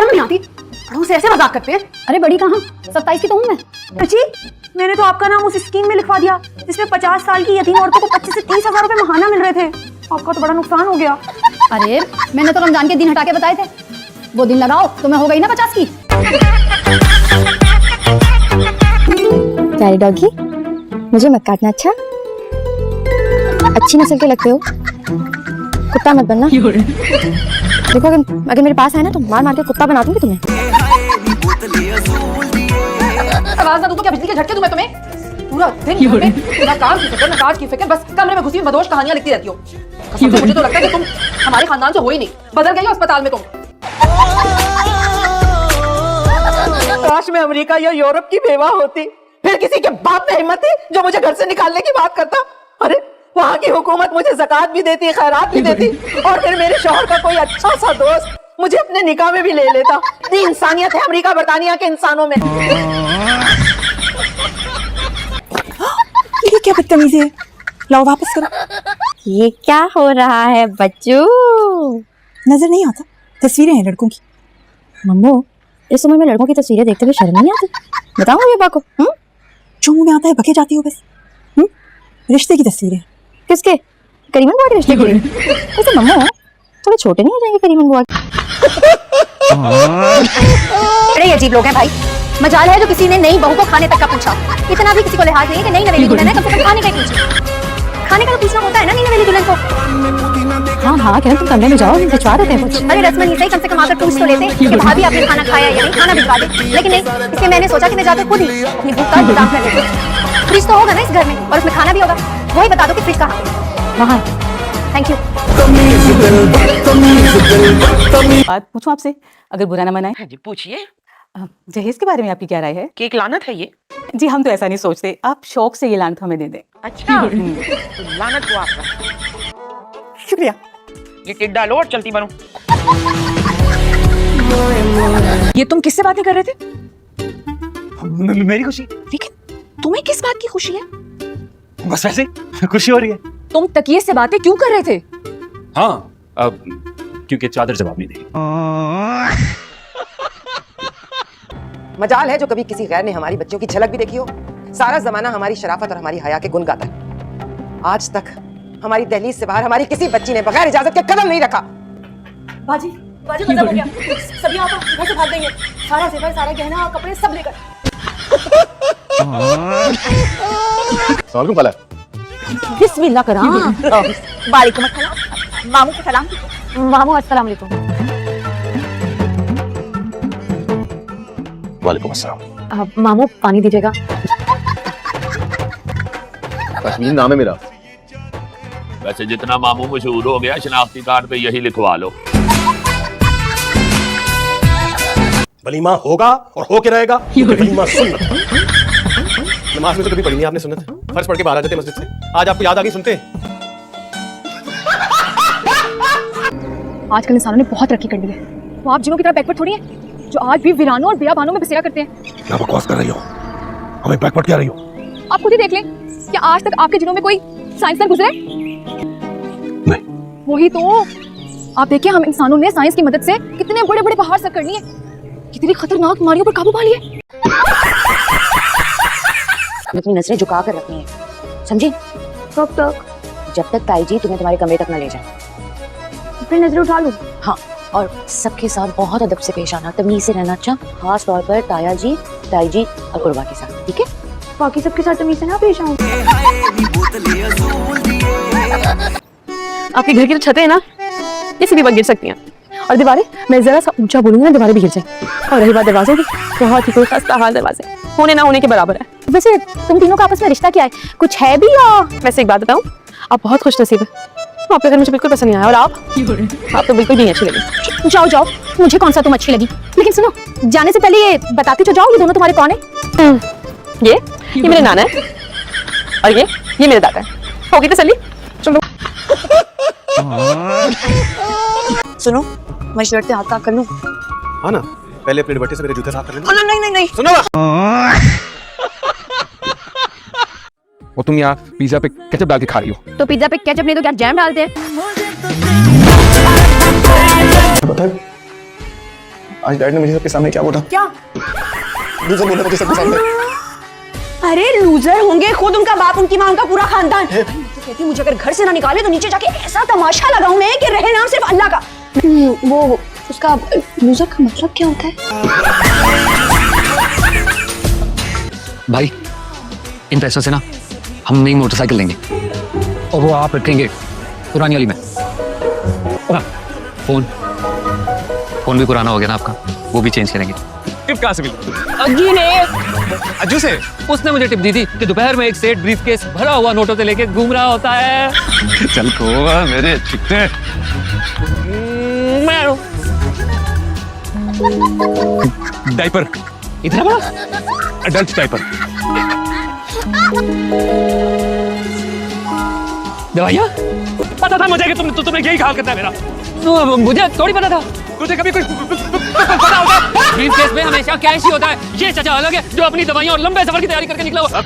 शर्म नहीं आती? बड़ों से ऐसे मजाक करते हैं? अरे बड़ी कहाँ, 27 की तो हूँ मैं। चाची, मैंने तो आपका नाम उस स्कीम में लिखवा दिया जिसमें 50 साल की यतीम औरतों को 25 से 30 हजार रुपए महाना मिल रहे थे। आपका तो बड़ा नुकसान हो गया। अरे मैंने तो रमजान के दिन हटा के बताए थे, वो दिन लगाओ तो मैं हो गई ना 50 की। प्यारी डॉगी, मुझे मत काटना, अच्छा? अच्छी नस्ल के लगते हो, कुत्ता मत बनना। देखो अगर मेरे पास है ना तो मार मार के कुत्ता बना दूंगी तुम्हें। आवाज ना दूं तो क्या बिजली के झटके दूं मैं तुम्हें? पूरा दिन घर में ना काम की फिक्र ना काज की फिक्र, बस कमरे में घुसी बदोश कहानियां लिखती रहती हो। कसम से मुझे तो लगता है कि तुम हमारे खानदान से हो ही नहीं, बदल गई हो अस्पताल में तुम। काश मैं अमेरिका या यूरोप की बेवा होती, फिर किसी के बाप में हिम्मत थी जो मुझे घर से निकालने की बात करता। अरे वहाँ की हुकूमत मुझे ज़कात भी देती, खैरात भी देती, और फिर मेरे शौहर का कोई अच्छा सा दोस्त मुझे अपने निकाह में भी ले लेता। इतनी इंसानियत है अमेरिका बरतानिया के इंसानों में। ये क्या बदतमीजी है, लाओ वापस करो। ये क्या हो रहा है बच्चू? नजर नहीं आता तस्वीरें हैं लड़कों की। मम्मू, इस उम्र में लड़कों की तस्वीरें देखते हुए शर्म नहीं आती? बताओ ये बात को। जो मुंह में आता है बके जाती हो बस। रिश्ते की तस्वीरें। किसके? करीमन बुआ के रिश्ते की? वैसे मम्मू थोड़े छोटे नहीं हो जाएंगे करीमन बुआ? बड़े अजीब लोग हैं भाई। मजाल है जो किसी ने नई बहू को खाने तक का पूछा। इतना भी किसी को लिहाज नहीं है कि नई नवेली दुल्हन है, कम से कम खाने का ही पूछे। खाने का तो पूछना होता है ना नई नवेली दुल्हन को। हाँ हाँ, क्या तुम कमरे में जाओ, भिजवा देते हैं कुछ। अरे रस्म ही सही, कम से कम आकर पूछ तो लेते कि भाभी आपने खाना खाया या नहीं, खाना भिजवा दे। लेकिन नहीं, इसलिए मैंने सोचा कि मैं जाकर खुद ही अपनी भूख का इंतजाम कर लेती हूँ। फ्रिज तो होगा ना इस घर में, और उसमें खाना भी होगा। वही बता दो कि फ्रिज कहाँ है। वहाँ। Thank you. बात पूछूं आपसे, अगर बुरा ना मनाए? हाँ जी पूछिए। जहेज के बारे में आपकी क्या राय है? कि एक लानत है ये? जी हम तो ऐसा नहीं सोचते, आप शौक से ये लानत हमें दे दें। अच्छा तो लानत को आपका शुक्रिया। ये टिड्डा डालो और चलती बनूं। ये तुम किससे बातें कर रहे थे? मेरी खुशी। लेकिन तुम्हें किस बात की खुशी है? बस वैसे खुशी हो रही है। तुम तकिए से बातें क्यों कर रहे थे? हाँ, अब क्योंकि चादर जवाब नहीं देगी। मजाल है जो कभी किसी गैर ने हमारी बच्चों की झलक भी देखी हो। सारा जमाना हमारी शराफत और हमारी हया के गुण गाता है। आज तक हमारी दहलीज से बाहर हमारी किसी बच्ची ने बगैर इजाजत के कदम नहीं रखा। बाजी खत्म हो गया। सभी यहाँ पर घर से भाग देंगे। सारा जेवर, सारा गहना, कपड़े सब लेकर। सवाल वाला बिस्मिल्लाह करा। वालेकुम अस्सलाम। मामू को सलाम। मामू अस्सलाम वालेकुम। वालेकुम अस्सलाम। मामू पानी दीजिएगा। कश्मीर नाम है मेरा। वैसे जितना मामू मशहूर हो गया, शनाख्ती कार्ड पे यही लिखवा लो। वलीमा होगा और हो के रहेगा। वलीमा सुन्नत। नमाज में तो कभी पढ़ी नहीं आपने सुन्नत। फर्ज पढ़ के बाहर आ जाते मस्जिद से। आज आपको याद आ गई सुनते। आजकल इंसानों ने बहुत तरक्की कर ली है। वो आप जिनों की तरह बैकवर्ड थोड़ी है जो आज भी वीरानों और बियाबानों में बसेरा करते हैं। क्या बकवास कर रही हो? हमें बैकवर्ड क्या रही हो? आप खुद ही देख लें, क्या आज तक आपके जिनों में कोई साइंसदान गुजरे? नहीं। वही तो। आप देखिए, हम इंसानों ने साइंस की मदद से कितने बड़े बड़े पहाड़ सर कर लिए, कितनी खतरनाक बीमारियों पर काबू पा लिया। अपनी नजरें झुका कर रखनी है, समझी? कब तक? जब तक ताई जी तुम्हें तुम्हारे कमरे तक न ले जाए। फिर नजरें उठा लूं? हाँ, और सबके साथ बहुत अदब से पेश आना, तमीज से रहना। अच्छा, खास तौर पर ताया जी, ताई जी और कुर्बा के साथ, ठीक है? बाकी सबके साथ तमीज से ना पेश आऊं। आपके घर की जो छतें हैं ना, ये सीधी गिर सकती हैं, और दीवारें, मैं जरा सा ऊंचा बोलूंगी ना, दीवारें भी गिर जाएंगी। और रही बात दरवाजों की, बहुत ही कोई खस्ता हाल दरवाजे, होने ना होने के बराबर है। वैसे तुम तीनों का आपस में रिश्ता क्या है? कुछ है भी या? वैसे एक बात बताऊं, आप बहुत खुश नसीब है। आपके घर मुझे बिल्कुल पसंद नहीं आया, और आप तो बिल्कुल भी नहीं अच्छी लगी। जाओ जाओ, मुझे कौन सा तुम अच्छी लगी। लेकिन सुनो, जाने से पहले ये बताते तो जाओ, ये दोनों तुम्हारे कौन है? ये मेरे नाना है, और ये मेरे दादा है। होगी तसल्ली? चलो। सुनो, मैं शर्ट पे हाथ साफ कर लूं? हाँ ना, पहले अपने दुपट्टे से मेरे जूते साफ कर लेना। नहीं। सुनो वो तुम यहाँ पिज्जा पे केचप डाल के खा रही हो। तो पिज्जा पे केचप नहीं तो क्या जैम डालते हैं? आज डैड ने मुझे सबके सामने क्या बोला? क्या? लूजर बोला मुझे सबके सामने। अरे लूजर होंगे खुद उनका बाप, उनकी माँ, उनका पूरा खानदान। मैं तो कहती हूँ मुझे अगर घर से ना निकाले तो नीचे जाके ऐसा तमाशा लगाऊं मैं कि रहे नाम सिर्फ अल्लाह का। वो उसका लूजर का मतलब क्या होता है? भाई इन पैसों से ना हम नई मोटरसाइकिल लेंगे और वो आप रखेंगे पुरानी वाली में। फोन भी पुराना हो गया ना आपका, वो भी चेंज करेंगे। टिप कहाँ से मिली? अज्जी ने, अज्जू से? उसने मुझे टिप दी थी कि दोपहर में एक सेठ ब्रीफकेस भरा हुआ नोटों से लेके घूम रहा होता है। चल को मेरे चिट्टे। डायपर, इतना बड़ा अडल्ट डायपर। दवाइयाँ? पता था मुझे कि तुम्हें यही हाल करता है मेरा। तो मुझे थोड़ी पता था। तुझे कभी कुछ पता होता है? ब्रीफकेस में हमेशा कैश ही होता है। ये चाचा अलग है जो अपनी दवाइयाँ और लंबे सफर की तैयारी करके निकला हुआ।